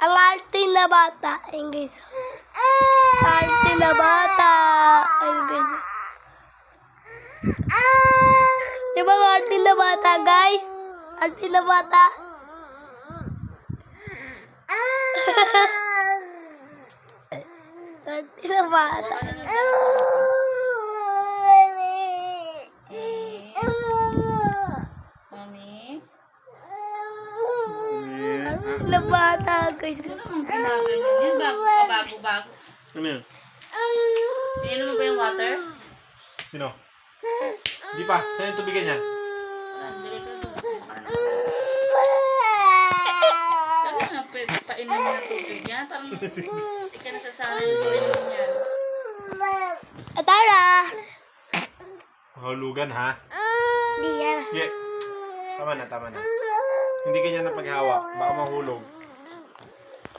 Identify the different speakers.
Speaker 1: Ang arte na bata. Ayun guys. Arte na bata. Ayun guys. Diba ang arte na bata guys? Arte na bata. Arte na bata.
Speaker 2: Mami?
Speaker 1: Arte na bata guys.
Speaker 2: Ano naman pinaganyan yan? Bago.
Speaker 3: Ano yun?
Speaker 2: Ininom mo ba yung water?
Speaker 3: Sino? Di pa. Saan yung tubigan niya?
Speaker 2: Bili ko doon. Sabi nga, painumin ng tubig yan. Parang hindi ka nasasanay na painumin yan.
Speaker 1: Tara.
Speaker 3: Mahulugan ha?
Speaker 1: Di yan.
Speaker 3: Yeah. Tama na. Hindi ganyan na paghawak. Baka mahulog.